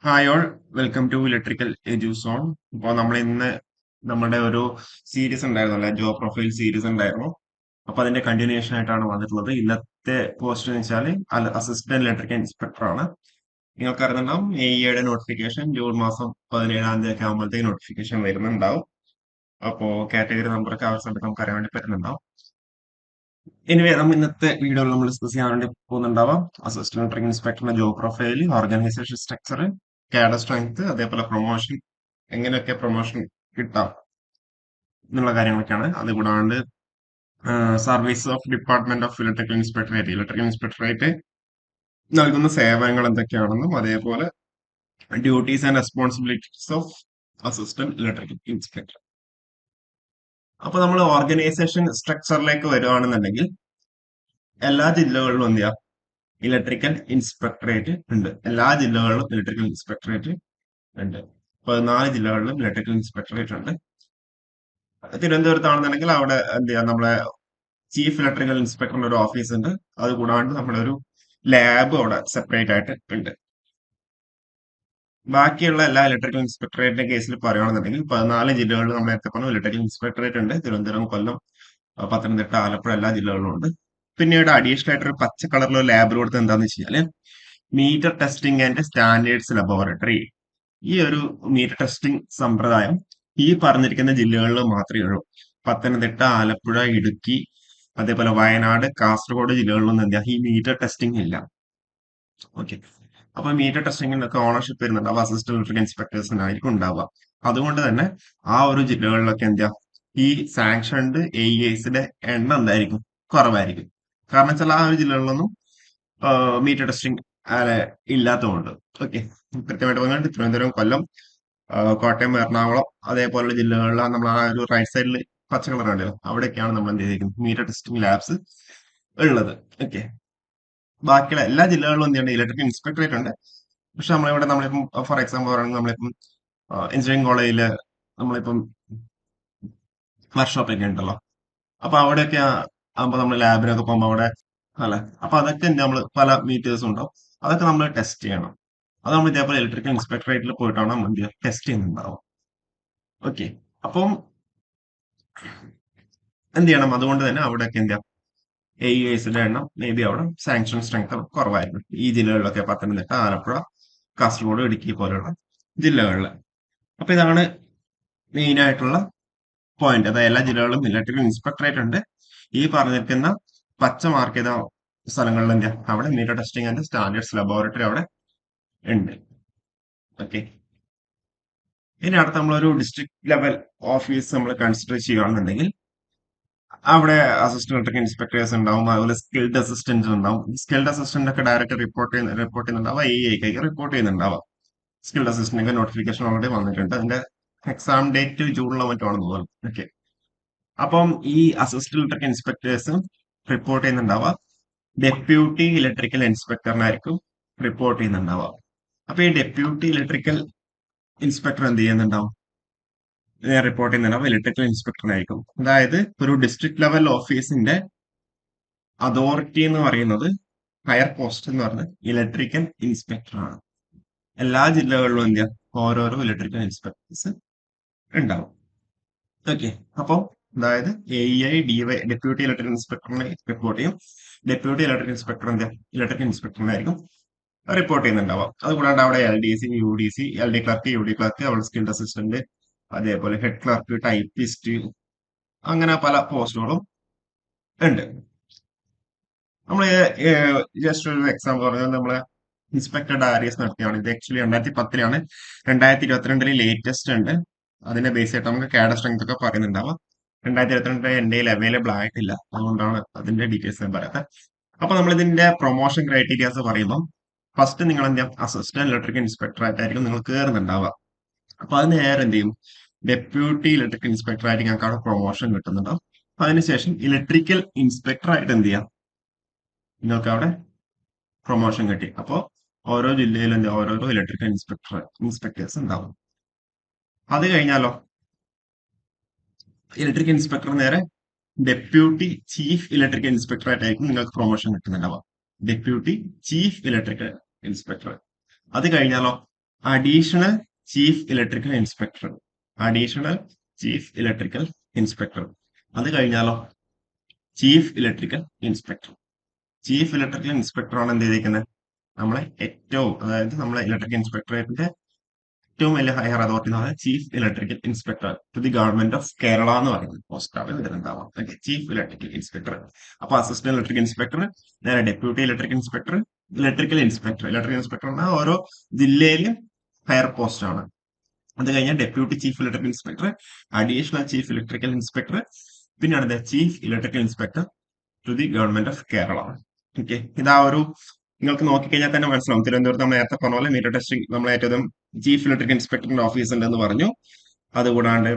Hi all welcome to electrical Eduzone. ഇപ്പോൾ നമ്മൾ ഇന്ന് നമ്മുടെ ഒരു സീരീസ് ഉണ്ടായിരുന്നല്ലേ, ജോബ് പ്രൊഫൈൽ സീരീസ് ഉണ്ടായിരുന്നു. അപ്പൊ അതിന്റെ കണ്ടിന്യൂഷൻ ആയിട്ടാണ് വന്നിട്ടുള്ളത്. ഇന്നത്തെ പോസ്റ്റ് എന്ന് വെച്ചാൽ അസിസ്റ്റന്റ് ഇലക്ട്രിക്കൽ ഇൻസ്പെക്ടർ ആണ്. നിങ്ങൾക്ക് അറിയുന്നുണ്ടാവും എയുടെ നോട്ടിഫിക്കേഷൻ ജൂൺ മാസം 17-ാം തീയതി ഒക്കെ ആകുമ്പോഴത്തേക്ക് നോട്ടിഫിക്കേഷൻ വരുന്നുണ്ടാവും. അപ്പോ കാറ്റഗറി നമ്പറൊക്കെ ആ ഒരു സമയത്ത് നമുക്ക് അറിയാൻ വേണ്ടി പറ്റുന്നുണ്ടാവും. ഇനി നമ്മൾ ഇന്നത്തെ വീഡിയോയിൽ നമ്മൾ ഡിസ്കസ് ചെയ്യാൻ വേണ്ടി പോകുന്നുണ്ടാവാം അസിസ്റ്റന്റ് ഇലക്ട്രിക്കൽ ഇൻസ്പെക്ടറിന്റെ job profile, organisation structure, cadre strength, അതേപോലെ പ്രൊമോഷൻ, എങ്ങനെയൊക്കെ പ്രൊമോഷൻ കിട്ടാം എന്നുള്ള കാര്യങ്ങളൊക്കെയാണ്. അതുകൂടാണ്ട് service of department of electrical inspectorate നൽകുന്ന സേവനങ്ങൾ എന്തൊക്കെയാണെന്നും അതേപോലെ duties and responsibilities of assistant electrical inspector. അപ്പൊ നമ്മൾ ഓർഗനൈസേഷൻ സ്ട്രക്ചറിലേക്ക് വരുവാണെന്നുണ്ടെങ്കിൽ എല്ലാ ജില്ലകളിലും എന്ത് ചെയ്യാം, ഇലക്ട്രിക്കൽ ഇൻസ്പെക്ടറേറ്റ് ഉണ്ട്. എല്ലാ ജില്ലകളിലും ഇലക്ട്രിക്കൽ ഇൻസ്പെക്ടറേറ്റ് ഉണ്ട്. 14 ജില്ലകളിലും ഇലക്ട്രിക്കൽ ഇൻസ്പെക്ടറേറ്റ് ഉണ്ട്. തിരുവനന്തപുരത്താണെന്നുണ്ടെങ്കിൽ അവിടെ എന്ത് ചെയ്യാം, നമ്മളെ ചീഫ് ഇലക്ട്രിക്കൽ ഇൻസ്പെക്ടറിന്റെ ഒരു ഓഫീസ് ഉണ്ട്. അത് കൂടാണ്ട് നമ്മുടെ ഒരു ലാബ് അവിടെ സെപ്പറേറ്റ് ആയിട്ട് ഉണ്ട്. ബാക്കിയുള്ള എല്ലാ ഇലക്ട്രിക്കൽ ഇൻസ്പെക്ടറേറ്റിന്റെ കേസിൽ പറയുകയാണെന്നുണ്ടെങ്കിൽ 14 ജില്ലകളിൽ നമ്മൾ നേരത്തെ പറഞ്ഞു ഇലക്ട്രിക്കൽ ഇൻസ്പെക്ടറേറ്റ് ഉണ്ട്. തിരുവനന്തപുരം, കൊല്ലം, പത്തനംതിട്ട, ആലപ്പുഴ എല്ലാ ജില്ലകളിലും ഉണ്ട്. പിന്നീട് അഡീഷണൽ ആയിട്ട് ഒരു പച്ച കളറിലുള്ള ലാബ് കൊടുത്ത് എന്താന്ന് വെച്ച് കഴിഞ്ഞാല് meter testing and standards laboratory. ഈ ഒരു മീറ്റർ ടെസ്റ്റിംഗ് സമ്പ്രദായം ഈ പറഞ്ഞിരിക്കുന്ന ജില്ലകളിൽ മാത്രമേ ഉള്ളൂ. പത്തനംതിട്ട, ആലപ്പുഴ, ഇടുക്കി, അതേപോലെ വയനാട്, കാസർഗോഡ് ജില്ലകളിലൊന്നും എന്താ ഈ മീറ്റർ ടെസ്റ്റിംഗ് ഇല്ല. ഓക്കെ. അപ്പൊ മീറ്റർ ടെസ്റ്റിംഗിനൊക്കെ ഓണർഷിപ്പ് വരുന്നുണ്ടാവും അസിസ്റ്റന്റ് ഇലക്ട്രിക്കൽ ഇൻസ്പെക്ടേഴ്സിനായിരിക്കും ഉണ്ടാവുക. അതുകൊണ്ട് തന്നെ ആ ഒരു ജില്ലകളിലൊക്കെ എന്താ ഈ സാങ്ഷൻഡ് എഇഐസിന്റെ എണ്ണം എന്തായിരിക്കും, കുറവായിരിക്കും. കാരണം വെച്ചാൽ ആ ഒരു ജില്ലകളിലൊന്നും മീറ്റർ ടെസ്റ്റിംഗ് ഇല്ലാത്തതുകൊണ്ട്. ഓക്കെ. കൃത്യമായിട്ട് പറഞ്ഞാൽ തിരുവനന്തപുരം, കൊല്ലം, കോട്ടയം, എറണാകുളം അതേപോലുള്ള ജില്ലകളിൽ നമ്മൾ ആ ഒരു റൈറ്റ് സൈഡിൽ പച്ച കളർ ഉണ്ടല്ലോ, അവിടെയൊക്കെയാണ് നമ്മൾ എന്ത് ചെയ്തിരിക്കുന്നത് മീറ്റർ ടെസ്റ്റിംഗ് ലാബ്സ് ഉള്ളത്. ഓക്കെ. ബാക്കിയുള്ള എല്ലാ ജില്ലകളിലും എന്ത് ചെയ്യുന്നുണ്ട്, ഇലക്ട്രിക്കൽ ഇൻസ്പെക്ടറേറ്റ് ഉണ്ട്. പക്ഷെ നമ്മളിപ്പം ഫോർ എക്സാമ്പിൾ പറയുന്നത് നമ്മളിപ്പം എഞ്ചിനീയറിംഗ് കോളേജില് നമ്മളിപ്പം വർക്ക്ഷോപ്പൊക്കെ ഉണ്ടല്ലോ. അപ്പൊ അവിടെയൊക്കെ ആകുമ്പോൾ നമ്മൾ ലാബിനൊക്കെ പോകുമ്പോൾ അവിടെ അല്ലെ, അപ്പൊ അതൊക്കെ നമ്മൾ പല മീറ്റേഴ്സും ഉണ്ടാവും. അതൊക്കെ നമ്മൾ ടെസ്റ്റ് ചെയ്യണം. അത് നമ്മൾ ഇതേപോലെ ഇലക്ട്രിക്കൽ ഇൻസ്പെക്ടറേറ്റിൽ പോയിട്ടാണ് നമ്മൾ എന്ത് ചെയ്യുക, ടെസ്റ്റ് ചെയ്യുന്നുണ്ടാവും. ഓക്കെ. അപ്പം എന്ത് ചെയ്യണം, അതുകൊണ്ട് തന്നെ അവിടെയൊക്കെ എന്താ എഇഐസിന്റെ എണ്ണം മേ ബി അവിടെ സാങ്ഷൻ സ്ട്രെങ്ത് കുറവായിരിക്കും. ഈ ജില്ലകളിലൊക്കെ പത്തനംതിട്ട, ആലപ്പുഴ, കാസർഗോഡ്, ഇടുക്കി പോലുള്ള ജില്ലകളിൽ. അപ്പൊ ഇതാണ് മെയിൻ ആയിട്ടുള്ള പോയിന്റ്. അതായത് എല്ലാ ജില്ലകളിലും ഇലക്ട്രിക്കൽ ഇൻസ്പെക്ടറേറ്റ് ഉണ്ട്. ഈ പറഞ്ഞിരിക്കുന്ന പച്ച മാർക്ക് ചെയ്ത സ്ഥലങ്ങളിൽ എന്താ അവിടെ meter testing and standards laboratory അവിടെ ഉണ്ട്. ഓക്കെ. ഇനി അടുത്ത നമ്മളൊരു ഡിസ്ട്രിക്ട് ലെവൽ ഓഫീസ് നമ്മൾ കൺസിഡർ ചെയ്യുകയാണെന്നുണ്ടെങ്കിൽ അവിടെ അസിസ്റ്റന്റ് ഇലക്ട്രിക്കൽ ഇൻസ്പെക്ടേഴ്സ് ഉണ്ടാവും. അതുപോലെ സ്കിൽഡ് അസിസ്റ്റന്റ് ഉണ്ടാവും. സ്കിൽഡ് അസിസ്റ്റന്റ് ഒക്കെ ഡയറക്റ്റ് റിപ്പോർട്ട് ചെയ്യുന്നുണ്ടാവുക എഐക്ക് റിപ്പോർട്ട് ചെയ്യുന്നുണ്ടാവുക. സ്കിൽഡ് അസിസ്റ്റന്റ് നോട്ടിഫിക്കേഷൻ ഓൾറെഡി വന്നിട്ടുണ്ട്. അതിന്റെ എക്സാം ഡേറ്റ് ജൂണിലോ മറ്റോ ആണെന്ന് തോന്നുന്നു. ഓക്കെ. അപ്പം ഈ അസിസ്റ്റന്റ് ഇലക്ട്രിക്കൽ ഇൻസ്പെക്ടേഴ്സ് റിപ്പോർട്ട് ചെയ്യുന്നുണ്ടാവുക ഡെപ്യൂട്ടി ഇലക്ട്രിക്കൽ ഇൻസ്പെക്ടറിനായിരിക്കും റിപ്പോർട്ട് ചെയ്യുന്നുണ്ടാവുക. അപ്പൊ ഈ ഡെപ്യൂട്ടി ഇലക്ട്രിക്കൽ ഇൻസ്പെക്ടർ എന്ത് ചെയ്യുന്നുണ്ടാവും, റിപ്പോർട്ട് ചെയ്യുന്നുണ്ടാവും ഇലക്ട്രിക്കൽ ഇൻസ്പെക്ടറിനായിരിക്കും. അതായത് ഒരു ഡിസ്ട്രിക്ട് ലെവൽ ഓഫീസിന്റെ അതോറിറ്റി എന്ന് പറയുന്നത് ഹയർ പോസ്റ്റ് എന്ന് പറഞ്ഞ ഇലക്ട്രിക്കൽ ഇൻസ്പെക്ടർ ആണ്. എല്ലാ ജില്ലകളിലും എന്ത് ചെയ്യാം, ഓരോരോ ഇലക്ട്രിക്കൽ ഇൻസ്പെക്ടേഴ്സ് ഉണ്ടാവും. ഓക്കെ. അപ്പം അതായത് എഇഐ ഡിവൈ ഡെപ്യൂട്ടി ഇലക്ട്രിക്കൽ ഇൻസ്പെക്ടറിനെ റിപ്പോർട്ട് ചെയ്യും. ഡെപ്യൂട്ടി ഇലക്ട്രിക്കൽ ഇൻസ്പെക്ടർ എന്താ ഇലക്ട്രിക്കൽ ഇൻസ്പെക്ടറിനായിരിക്കും റിപ്പോർട്ട് ചെയ്യുന്നുണ്ടാവാം. അതുകൂടാണ്ട് അവിടെ L D C, U D C, L D clerk, U D clerk, അവിടെ സ്കിൽഡ് അസിസ്റ്റന്റ്, അതേപോലെ ഹെഡ് ക്ലർക്ക്, ടൈപ്പിസ്റ്റ്, അങ്ങനെ പല പോസ്റ്റുകളും ഉണ്ട്. നമ്മൾ ജസ്റ്റ് ഒരു എക്സാമ്പിൾ പറഞ്ഞാൽ നമ്മളെ ഇൻസ്പെക്ടർ ഡയറീസ് നടത്തിയാണ്. ഇത് ആക്ച്വലി 2010 2022 ലേറ്റസ്റ്റ് ഉണ്ട്. അതിനെ ബേസ് ചെയ്തിട്ട് നമുക്ക് കാഡർ സ്ട്രെങ്ത് ഒക്കെ പറയുന്നുണ്ടാവാം. 2022 എന്റെ കയ്യിൽ അവൈലബിൾ ആയിട്ടില്ല, അതുകൊണ്ടാണ് അതിന്റെ ഡീറ്റെയിൽസ് ഞാൻ പറയാത്തത്. അപ്പൊ നമ്മൾ ഇതിന്റെ പ്രൊമോഷൻ ക്രൈറ്റീരിയാസ് പറയുമ്പോൾ ഫസ്റ്റ് നിങ്ങൾ എന്താ അസിസ്റ്റന്റ് ഇലക്ട്രിക്കൽ ഇൻസ്പെക്ടർ ആയിട്ടായിരിക്കും നിങ്ങൾ കയറുന്നുണ്ടാവുക. അപ്പൊ അത് നേരെ എന്ത് ചെയ്യും, ഡെപ്യൂട്ടി ഇലക്ട്രിക്കൽ ഇൻസ്പെക്ടർ ആയിട്ട് ഞങ്ങൾക്ക് അവിടെ പ്രൊമോഷൻ കിട്ടുന്നുണ്ടാവും. അതിനുശേഷം ഇലക്ട്രിക്കൽ ഇൻസ്പെക്ടർ ആയിട്ട് എന്ത് ചെയ്യാം, നിങ്ങൾക്ക് അവിടെ പ്രൊമോഷൻ കിട്ടി. അപ്പോൾ ഓരോ ജില്ലയിലും എന്താ ഓരോരോ ഇലക്ട്രിക്കൽ ഇൻസ്പെക്ടേഴ്സ് ഉണ്ടാവും. അത് കഴിഞ്ഞാലോ ഇലക്ട്രിക്കൽ ഇൻസ്പെക്ടർ നേരെ ഡെപ്യൂട്ടി ചീഫ് ഇലക്ട്രിക്കൽ ഇൻസ്പെക്ടർ ആയിട്ടായിരിക്കും നിങ്ങൾക്ക് പ്രൊമോഷൻ കിട്ടുന്നുണ്ടാവുക. Deputy chief electrical inspector. അത് കഴിഞ്ഞാലോ additional chief electrical inspector. Additional chief electrical inspector. അത് കഴിഞ്ഞാലോ chief electrical inspector. Chief electrical inspector ആണ് എന്ത് ചെയ്തിരിക്കുന്നത്? നമ്മളെ ഏറ്റവും, അതായത് നമ്മളെ ഇലക്ട്രിക്കൽ ഇൻസ്പെക്ടറേറ്റിന്റെ ഏറ്റവും വലിയ ഹയർ അതോറിറ്റി എന്ന് പറയുന്നത് chief electrical inspector to the government of Kerala എന്ന് പറയുന്നത് പോസ്റ്റാണ് ഇതിലുണ്ടാവുക. Okay, chief electrical inspector. അപ്പൊ അസിസ്റ്റന്റ് ഇലക്ട്രിക്കൽ ഇൻസ്പെക്ടർ, നേരെ deputy electrical inspector, electrical inspector. Electrical inspector എന്നാൽ ഓരോ ജില്ലയിലും ഹയർ പോസ്റ്റ് ആണ്. അത് കഴിഞ്ഞാൽ deputy chief electrical inspector, additional chief electrical inspector, പിന്നെയാണ് chief electrical inspector to the government of Kerala. Okay, ഇതാ ഒരു നിങ്ങൾക്ക് നോക്കിക്കഴിഞ്ഞാൽ തന്നെ മനസ്സിലാവും. തിരുവനന്തപുരത്ത് നമ്മൾ നേരത്തെ പറഞ്ഞ പോലെ മീറ്റർ ടെസ്റ്റിംഗ് നമ്മൾ ഏറ്റവും ചീഫ് ഇലക്ട്രിക്കൽ ഇൻസ്പെക്ടറിന്റെ ഓഫീസ് ഉണ്ടെന്ന് പറഞ്ഞു. അതുകൂടാണ്ട്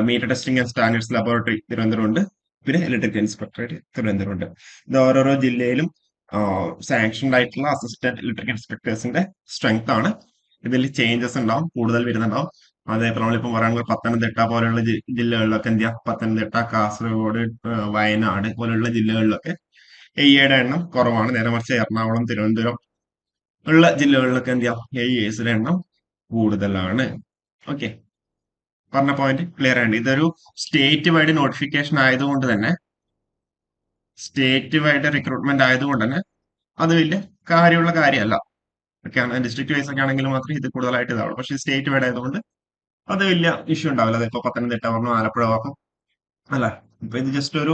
meter testing and standards laboratory Thiruvananthapuram ഉണ്ട്. പിന്നെ ഇലക്ട്രിക്കൽ ഇൻസ്പെക്ടറേറ്റ് തിരുവനന്തപുരം ഉണ്ട്. ഇത് ഓരോരോ ജില്ലയിലും സാങ്ഷൻഡ് ആയിട്ടുള്ള അസിസ്റ്റന്റ് ഇലക്ട്രിക്കൽ ഇൻസ്പെക്ടേഴ്സിന്റെ സ്ട്രെങ്ത് ആണ്. ഇതിൽ ചേഞ്ചസ് ഉണ്ടാവും, കൂടുതൽ വരുന്നുണ്ടാവും. അതേപോലെ നമ്മളിപ്പോൾ പറയുന്നത് പത്തനംതിട്ട പോലെയുള്ള ജില്ലകളിലൊക്കെ എന്ത് ചെയ്യാം, പത്തനംതിട്ട, കാസർഗോഡ്, വയനാട് പോലെയുള്ള ജില്ലകളിലൊക്കെ എയുടെ എണ്ണം കുറവാണ്. നേരെ മറിച്ച് എറണാകുളം, തിരുവനന്തപുരം ഉള്ള ജില്ലകളിലൊക്കെ എന്ത് ചെയ്യാം, എയുടെ എണ്ണം കൂടുതലാണ്. ഓക്കെ, പറഞ്ഞ പോയിന്റ് ക്ലിയർ ആണ്. ഇതൊരു സ്റ്റേറ്റ് വൈഡ് നോട്ടിഫിക്കേഷൻ ആയതുകൊണ്ട് തന്നെ, സ്റ്റേറ്റ് വൈഡ് റിക്രൂട്ട്മെന്റ് ആയതുകൊണ്ട് തന്നെ അത് വലിയ കാര്യമുള്ള കാര്യമല്ല. ഒക്കെയാണ് ഡിസ്ട്രിക്ട് വൈസ് ഒക്കെ ആണെങ്കിൽ മാത്രമേ ഇത് കൂടുതലായിട്ട് ഇതാവുള്ളൂ. പക്ഷേ സ്റ്റേറ്റ് വൈഡ് ആയതുകൊണ്ട് അത് വലിയ ഇഷ്യൂ ഉണ്ടാവില്ല. അതിപ്പോ പത്തനംതിട്ട പറഞ്ഞു, ആലപ്പുഴ പറഞ്ഞു, അല്ല. ഇപ്പൊ ഇത് ജസ്റ്റ് ഒരു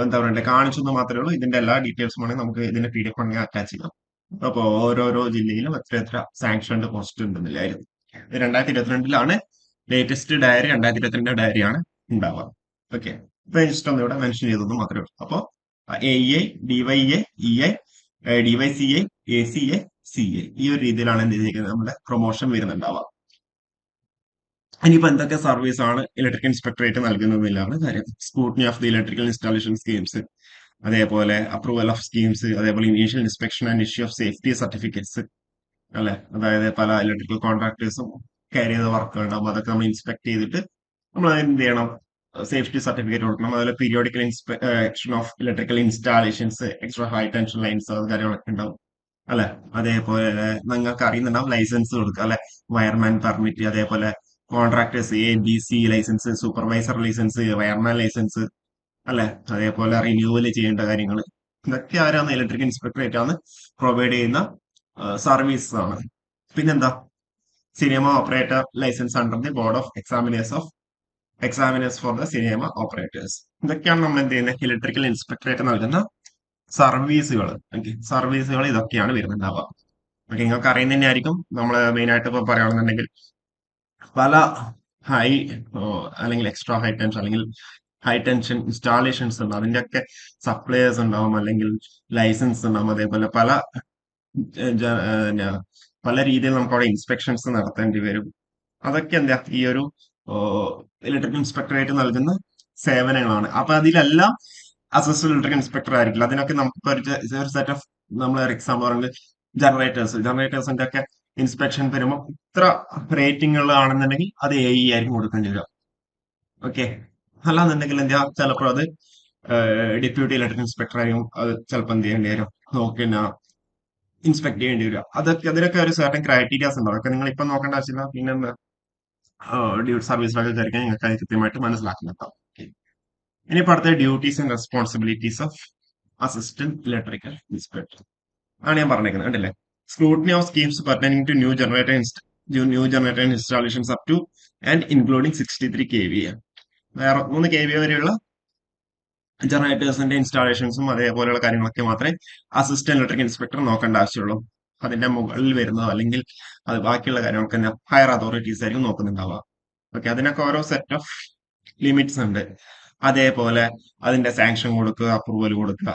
എന്താ പറയണ്ടേ, കാണിച്ചെന്ന് മാത്രമേ ഉള്ളൂ. ഇതിന്റെ എല്ലാ ഡീറ്റെയിൽസും ആണെങ്കിൽ നമുക്ക് ഇതിന്റെ PDF വേണമെങ്കിൽ അറ്റാച്ച് ചെയ്യാം. അപ്പൊ ഓരോരോ ജില്ലയിലും എത്ര എത്ര സാങ്ഷൻഡ് പോസ്റ്റ് ഉണ്ടെന്നില്ലായിരുന്നു. 2022 ലേറ്റസ്റ്റ് ഡയറി, 2022 ഡയറിയാണ് ഉണ്ടാവുക. ഓക്കെ, ഇപ്പൊ ജസ്റ്റ് ഒന്ന് ഇവിടെ മെൻഷൻ ചെയ്തത് മാത്രമേ ഉള്ളൂ. അപ്പൊ AEA, DYA, EA, DYCA, ACA, CA, ഈ ഒരു രീതിയിലാണ് എന്ത് ചെയ്തിരിക്കുന്നത്, നമ്മുടെ പ്രൊമോഷൻ വരുന്നുണ്ടാവുക. ഇനിയിപ്പോ എന്തൊക്കെ സർവീസ് ആണ് ഇലക്ട്രിക്കൽ ഇൻസ്പെക്ടറേറ്റ് നൽകുന്നതിലാണ് കാര്യം. Scrutiny of the electrical installation schemes, അതേപോലെ അപ്രൂവൽ ഓഫ് സ്കീംസ്, അതേപോലെ initial inspection and issue of safety certificates, അല്ലെ. അതായത് പല ഇലക്ട്രിക്കൽ കോൺട്രാക്ടേഴ്സും ക്യാരി ചെയ്ത വർക്കുകൾ ഉണ്ടാവും. അതൊക്കെ നമ്മൾ ഇൻസ്പെക്ട് ചെയ്തിട്ട് നമ്മൾ എന്ത് ചെയ്യണം, സേഫ്റ്റി സർട്ടിഫിക്കറ്റ് കൊടുക്കണം. അതുപോലെ periodical inspection of electrical installations, extra high tension lines, അത് കാര്യങ്ങളൊക്കെ ഉണ്ടാവും, അല്ലെ. അതേപോലെ നിങ്ങൾക്ക് അറിയുന്നുണ്ടാവും ലൈസൻസ് കൊടുക്കുക, അല്ലെ. വയർമാൻ പെർമിറ്റ്, അതേപോലെ contractors ABC license, supervisor license, wireman license, അല്ലെ. അതേപോലെ റിന്യൂവൽ ചെയ്യേണ്ട കാര്യങ്ങൾ, ഇതൊക്കെ ആരാണ്, ഇലക്ട്രിക്കൽ ഇൻസ്പെക്ടറേറ്റ് ആണ് പ്രൊവൈഡ് ചെയ്യുന്ന സർവീസ് ആണ്. പിന്നെന്താ, cinema operator license under the board of examiners for the cinema operators. ഇതൊക്കെയാണ് നമ്മൾ എന്ത് ചെയ്യുന്നത്, ഇലക്ട്രിക്കൽ ഇൻസ്പെക്ടറേറ്റ് നൽകുന്ന സർവീസുകൾ. ഓക്കെ, സർവീസുകൾ ഇതൊക്കെയാണ് വരുന്നുണ്ടാവുക. ഓക്കെ, നിങ്ങൾക്ക് അറിയുന്ന തന്നെ ആയിരിക്കും. നമ്മൾ മെയിൻ ആയിട്ട് ഇപ്പൊ പറയുകയാണെന്നുണ്ടെങ്കിൽ പല ഹൈ അല്ലെങ്കിൽ എക്സ്ട്രാ ഹൈ ടെൻഷൻ അല്ലെങ്കിൽ ഹൈ ടെൻഷൻ ഇൻസ്റ്റാളേഷൻസ് ഉണ്ട്. അതിന്റെയൊക്കെ സപ്ലയേഴ്സ് ഉണ്ടാവും, അല്ലെങ്കിൽ ലൈസൻസ് ഉണ്ടാവും. അതേപോലെ പല പല രീതിയിൽ നമുക്ക് അവിടെ ഇൻസ്പെക്ഷൻസ് നടത്തേണ്ടി വരും. അതൊക്കെ എന്താ ഈ ഒരു ഇലക്ട്രിക്കൽ ഇൻസ്പെക്ടറേറ്റ് നൽകുന്ന സേവനങ്ങളാണ്. അപ്പൊ അതിലെല്ലാം അസിസ്റ്റന്റ് ഇലക്ട്രിക്കൽ ഇൻസ്പെക്ടർ ആയിരിക്കില്ല. അതിനൊക്കെ നമുക്ക് ഒരു സെറ്റ് ഓഫ്, നമ്മൾ എക്സാമ്പിൾ പറഞ്ഞത് ജനറേറ്റേഴ്സിന്റെ ഒക്കെ ഇൻസ്പെക്ഷൻ വരുമ്പോൾ ഇത്ര റേറ്റിംഗുകളാണെന്നുണ്ടെങ്കിൽ അത് ആയിരിക്കും കൊടുക്കേണ്ടി വരിക. ഓക്കെ, അല്ലാന്നുണ്ടെങ്കിൽ എന്താ ചിലപ്പോൾ അത് ഡെപ്യൂട്ടി ഇലക്ട്രിക്കൽ ഇൻസ്പെക്ടർ ആയിരിക്കും അത് ചിലപ്പോൾ എന്ത് ചെയ്യേണ്ടി വരും, പിന്നെ ഇൻസ്പെക്ട് ചെയ്യേണ്ടി വരിക. അതിനൊക്കെ ഒരു സർട്ടൻ ക്രൈറ്റീരിയാസ് ഉണ്ടാവും. അതൊക്കെ നിങ്ങൾ ഇപ്പൊ നോക്കേണ്ട ആവശ്യമില്ല. പിന്നെ ഡ്യൂട്ടി സർവീസിലൊക്കെ കയറിക്കാൻ നിങ്ങൾക്ക് അത് കൃത്യമായിട്ട് മനസ്സിലാക്കുന്നുണ്ടാവും. ഇനിയിപ്പോ അടുത്ത duties and responsibilities of assistant electrical inspector ആണ് ഞാൻ പറഞ്ഞേക്കുന്നത്. കണ്ടില്ലേ, scrutiny of schemes pertaining to new generator installations up to and including 63 kVA. വേറെ 3 kVA വരെയുള്ള ജനറേറ്റേഴ്സിന്റെ ഇൻസ്റ്റാളേഷൻസും അതേപോലെയുള്ള കാര്യങ്ങളൊക്കെ മാത്രമേ അസിസ്റ്റന്റ് ഇലക്ട്രിക്കൽ ഇൻസ്പെക്ടർ നോക്കേണ്ട ആവശ്യമുള്ളൂ. അതിന്റെ മുകളിൽ വരുന്നതോ അല്ലെങ്കിൽ അത് ബാക്കിയുള്ള കാര്യങ്ങളൊക്കെ തന്നെ ഹയർ അതോറിറ്റീസ് ആയിരിക്കും നോക്കുന്നുണ്ടാവുക. ഓക്കെ, അതിനൊക്കെ ഓരോ സെറ്റ് ഓഫ് ലിമിറ്റ്സ് ഉണ്ട്. അതേപോലെ അതിന്റെ സാങ്ഷൻ കൊടുക്കുക, അപ്രൂവൽ കൊടുക്കുക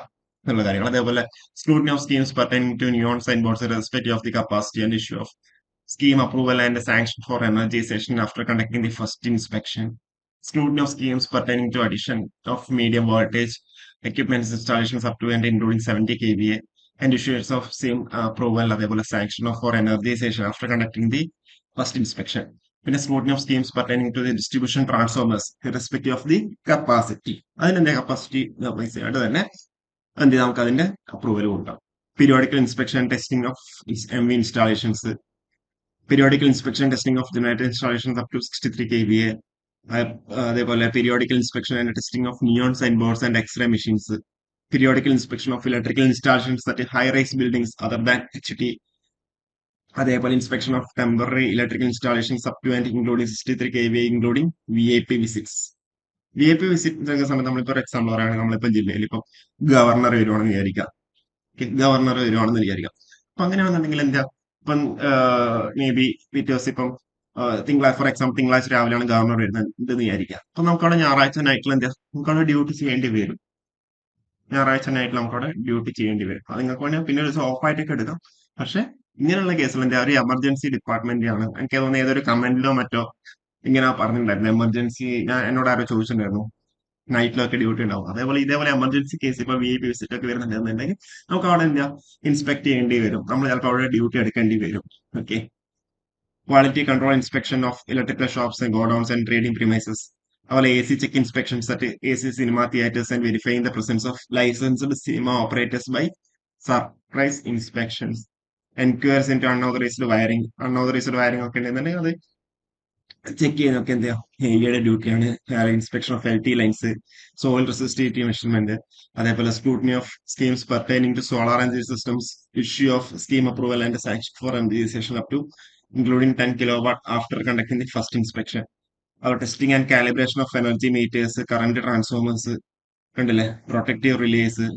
എന്നുള്ള കാര്യങ്ങൾ. അതേപോലെ scrutiny of schemes pertaining to new on sign boards respect of the capacity and issue of scheme approval and sanction for energization after conducting the first inspection. Scrutiny of schemes pertaining to addition of medium voltage equipment installations up to and including 70 kVA and issuance of same approval അതേപോലെ sanction of for energization after conducting the first inspection. പിന്നെ scrutiny of schemes pertaining to the distribution transformers irrespective of the capacity. അതിന്റെ capacity ആയിട്ട് തന്നെ എന്ത് നമുക്ക് അതിന്റെ approval കൊടുക്കാം. Periodical inspection testing of MV installations, periodical inspection testing of generator installations up to 63 kVA. അതേപോലെ periodical inspection and testing of neon sign boards and x ray machines. Periodical inspection of electrical installations at high rise buildings other than HT. അതേപോലെ inspection of temporary electrical installations up to and including 63 kVA including VIP visits. VIP visit സമയത്ത് നമ്മളിപ്പോ ഒരു example പറയുകയാണെങ്കിൽ നമ്മളിപ്പോ ജില്ലയിൽ ഇപ്പം governor വരുവാണെന്ന് വിചാരിക്കാം. Governor വരുവാണെന്ന് വിചാരിക്കാം. അപ്പൊ അങ്ങനെയാണെന്നുണ്ടെങ്കിൽ എന്താ ഇപ്പം മേ ബി പിറ്റേ ദിവസം ഇപ്പം തിങ്കളാഴ്ച ഫോർ എക്സാമ്പിൾ തിങ്കളാഴ്ച രാവിലെയാണ് ഗവർണർ വരുന്നത് എന്ന് വിചാരിക്കാം. അപ്പൊ നമുക്കവിടെ ഞായറാഴ്ച നൈറ്റിൽ എന്താ നമുക്കവിടെ ഡ്യൂട്ടി ചെയ്യേണ്ടി വരും. ഞായറാഴ്ച നൈറ്റിൽ നമുക്കവിടെ ഡ്യൂട്ടി ചെയ്യേണ്ടി വരും. അത് നിങ്ങൾക്ക് വേണമെങ്കിൽ പിന്നെ ഒരു ദിവസം ഓഫ് ആയിട്ടൊക്കെ എടുക്കാം. പക്ഷെ ഇങ്ങനെയുള്ള കേസിൽ എന്താ ഒരു എമർജൻസി ഡിപ്പാർട്ട്മെന്റ് ആണ്. എനിക്ക് തോന്നുന്നു ഏതൊരു കമന്റിലോ മറ്റോ ഇങ്ങനെ പറഞ്ഞിട്ടുണ്ടായിരുന്നു. എമർജൻസി ഞാൻ എന്നോട് ആരോ ചോദിച്ചിട്ടുണ്ടായിരുന്നു നൈറ്റിലൊക്കെ ഡ്യൂട്ടി ഉണ്ടാവും. അതേപോലെ ഇതേപോലെ എമർജൻസി കേസ് ഇപ്പൊ VIP വിസിറ്റ് ഒക്കെ വരുന്നുണ്ടെന്നുണ്ടെങ്കിൽ നമുക്ക് അവിടെ എന്താ ഇൻസ്പെക്ട് ചെയ്യേണ്ടി വരും. നമ്മൾ ചിലപ്പോൾ അവിടെ ഡ്യൂട്ടി എടുക്കേണ്ടി വരും. Okay. Quality control inspection of electrical shops godowns and trading premises. അതുപോലെ AC check inspections at AC cinema theatres and verifying the presence of licensed cinema operators by surprise inspections. Enquiries into unauthorised wiring ഒക്കെ ഉണ്ടെന്നുണ്ടെങ്കിൽ അത് check ചെയ്യുന്നതൊക്കെ എന്താ AEയുടെ ഡ്യൂട്ടിയാണ്. Inspection of LT lines, soil resistivity measurement, അതേപോലെ scrutiny of schemes pertaining to solar energy systems, issue of scheme approval and sanction for എംജിസേഷൻ up to including 10 kilowatt after conducting the first inspection. അവർ testing and calibration of energy meters, current transformers കണ്ടില്ലേ, protective relays,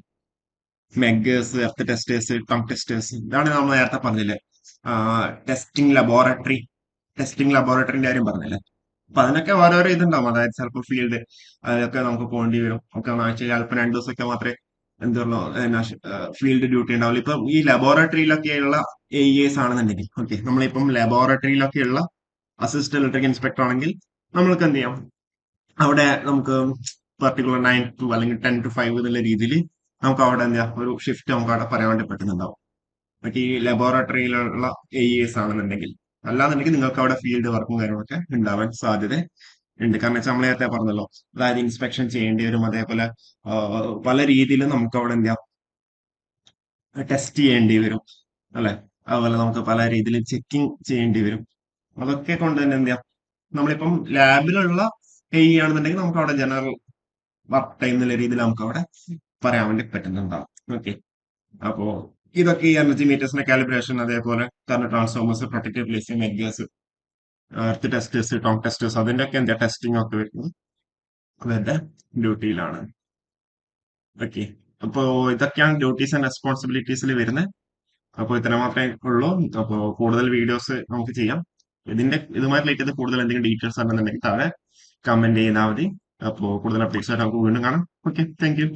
meggers, earth testers, tong testers. ഇതാണ് നമ്മൾ നേരത്തെ പറഞ്ഞില്ലേ testing ലബോറട്ടറിന്റെ കാര്യം പറഞ്ഞില്ലേ. അപ്പൊ അതിനൊക്കെ ഓരോരോ ഇതുണ്ടാവും. അതായത് ചിലപ്പോൾ ഫീൽഡ് അതിലൊക്കെ നമുക്ക് പോകേണ്ടി വരും. ഒക്കെ ആഴ്ച ചിലപ്പോൾ 2 ദിവസമൊക്കെ മാത്രമേ എന്തുള്ളൂ ഫീൽഡ് ഡ്യൂട്ടി ഉണ്ടാവില്ല. ഇപ്പം ഈ ലബോറട്ടറിയിലൊക്കെയുള്ള AES ആണെന്നുണ്ടെങ്കിൽ ഓക്കെ നമ്മളിപ്പം ലബോറട്ടറിയിലൊക്കെയുള്ള അസിസ്റ്റന്റ് ഇലക്ട്രിക് ഇൻസ്പെക്ടർ ആണെങ്കിൽ നമ്മൾക്ക് എന്ത് ചെയ്യാം അവിടെ നമുക്ക് പർട്ടിക്കുലർ 9 to അല്ലെങ്കിൽ 10 to 5 എന്നുള്ള രീതിയിൽ നമുക്ക് അവിടെ എന്താ ഒരു ഷിഫ്റ്റ് നമുക്ക് അവിടെ പറയാൻ വേണ്ടി പറ്റുന്നുണ്ടാവും. മറ്റേ ഈ ലബോറട്ടറിയിലുള്ള AES ആണെന്നുണ്ടെങ്കിൽ. അല്ലാന്നുണ്ടെങ്കിൽ നിങ്ങൾക്ക് അവിടെ ഫീൽഡ് വർക്കും കാര്യങ്ങളൊക്കെ ഉണ്ടാവാൻ സാധ്യത ഉണ്ട്. കാരണം വെച്ചാൽ നമ്മൾ നേരത്തെ പറഞ്ഞല്ലോ അതായത് ഇൻസ്പെക്ഷൻ ചെയ്യേണ്ടി വരും. അതേപോലെ പല രീതിയിലും നമുക്ക് അവിടെ എന്താ ടെസ്റ്റ് ചെയ്യേണ്ടി വരും അല്ലെ. അതുപോലെ നമുക്ക് പല രീതിയിൽ ചെക്കിങ് ചെയ്യേണ്ടി വരും. അതൊക്കെ കൊണ്ട് തന്നെ എന്താ നമ്മളിപ്പം ലാബിലുള്ള AE ആണെന്നുണ്ടെങ്കിൽ നമുക്ക് അവിടെ ജനറൽ വർക്ക് ടൈം എന്നുള്ള രീതിയിൽ നമുക്ക് അവിടെ പറയാൻ വേണ്ടി പറ്റുന്നുണ്ടാവും. ഓക്കെ. അപ്പോ ഇതൊക്കെ ഈ എനർജി മീറ്റേഴ്സിന്റെ കാലിബ്രേഷൻ, അതേപോലെ current transformers, protective placing, meggers, earth testers, tong testers, അതിന്റെ ഒക്കെ എന്താ ടെസ്റ്റിംഗ് ഒക്കെ വരുന്നത് അവരുടെ ഡ്യൂട്ടിയിലാണ്. ഓക്കെ. അപ്പോ ഇതൊക്കെയാണ് ഡ്യൂട്ടീസ് ആൻഡ് റെസ്പോൺസിബിലിറ്റീസിൽ വരുന്നത്. അപ്പോൾ ഇത്ര മാത്രമേ ഉള്ളൂ. അപ്പോൾ കൂടുതൽ വീഡിയോസ് നമുക്ക് ചെയ്യാം. ഇതുമായി റിലേറ്റ് ചെയ്ത് കൂടുതൽ എന്തെങ്കിലും ഡീറ്റെയിൽസ് ഉണ്ടെന്നുണ്ടെങ്കിൽ താഴെ കമന്റ് ചെയ്താൽ മതി. അപ്പോൾ കൂടുതൽ അപ്ഡേറ്റ്സ് ആയിട്ട് നമുക്ക് വീണ്ടും കാണാം. Okay, thank you.